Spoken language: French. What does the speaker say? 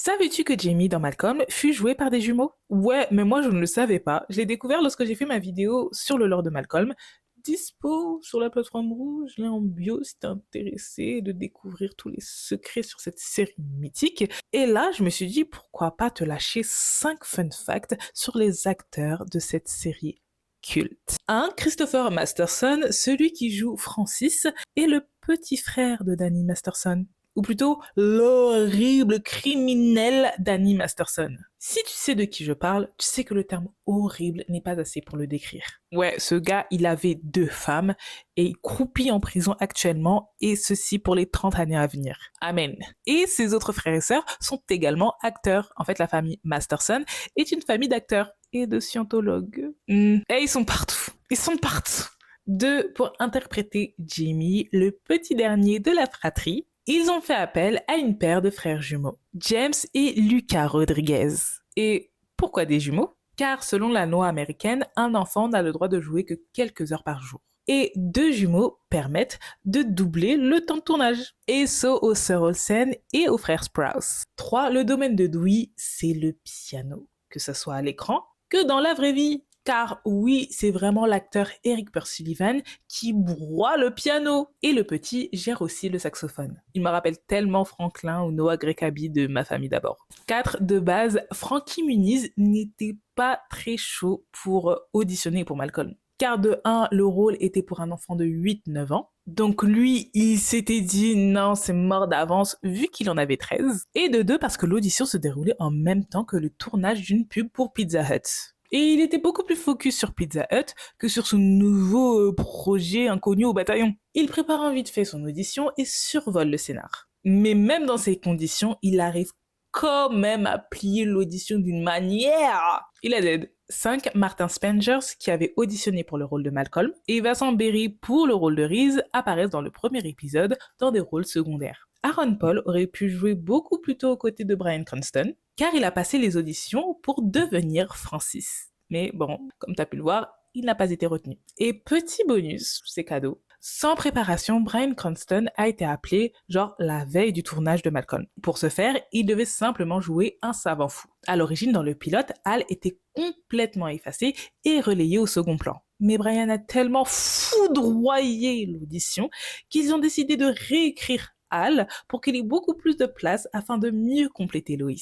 Savais-tu que Jamie dans Malcolm fut joué par des jumeaux? Ouais, mais moi je ne le savais pas. Je l'ai découvert lorsque j'ai fait ma vidéo sur le lore de Malcolm. Dispo sur la plateforme rouge, lien en bio si t'es intéressé de découvrir tous les secrets sur cette série mythique. Et là, je me suis dit pourquoi pas te lâcher 5 fun facts sur les acteurs de cette série culte. 1. Christopher Masterson, celui qui joue Francis, est le petit frère de Danny Masterson, ou plutôt l'horrible criminel Danny Masterson. Si tu sais de qui je parle, tu sais que le terme horrible n'est pas assez pour le décrire. Ouais, ce gars, il avait 2 femmes et il croupit en prison actuellement, et ceci pour les 30 années à venir. Amen. Et ses autres frères et sœurs sont également acteurs. En fait, la famille Masterson est une famille d'acteurs et de scientologues. Et ils sont partout. Ils sont partout. 2. Pour interpréter Jimmy, le petit dernier de la fratrie, ils ont fait appel à une paire de frères jumeaux, James et Lucas Rodriguez. Et pourquoi des jumeaux? Car selon la loi américaine, un enfant n'a le droit de jouer que quelques heures par jour. Et 2 jumeaux permettent de doubler le temps de tournage. Et ça aux sœurs Olsen et aux frères Sprouse. 3. Le domaine de Dewey, c'est le piano. Que ce soit à l'écran que dans la vraie vie. Car oui, c'est vraiment l'acteur Eric Sullivan qui broie le piano. Et le petit gère aussi le saxophone. Il me rappelle tellement Franklin ou Noah Grekabi de Ma famille d'abord. 4. De base, Frankie Muniz n'était pas très chaud pour auditionner pour Malcolm. Car de 1, le rôle était pour un enfant de 8-9 ans. Donc lui, il s'était dit non, c'est mort d'avance vu qu'il en avait 13. Et de 2, parce que l'audition se déroulait en même temps que le tournage d'une pub pour Pizza Hut. Et il était beaucoup plus focus sur Pizza Hut que sur son nouveau projet inconnu au bataillon. Il prépare en vite fait son audition et survole le scénar. Mais même dans ces conditions, il arrive quand même à plier l'audition d'une manière. Il est dead. 5. Martin Spengers, qui avait auditionné pour le rôle de Malcolm, et Vincent Berry pour le rôle de Reese, apparaissent dans le premier épisode dans des rôles secondaires. Aaron Paul aurait pu jouer beaucoup plus tôt aux côtés de Bryan Cranston, car il a passé les auditions pour devenir Francis. Mais bon, comme t'as pu le voir, il n'a pas été retenu. Et petit bonus, c'est cadeau, sans préparation, Bryan Cranston a été appelé genre la veille du tournage de Malcolm. Pour ce faire, il devait simplement jouer un savant fou. À l'origine, dans le pilote, Hal était complètement effacé et relayé au second plan. Mais Bryan a tellement foudroyé l'audition qu'ils ont décidé de réécrire Hal pour qu'il ait beaucoup plus de place afin de mieux compléter Loïs.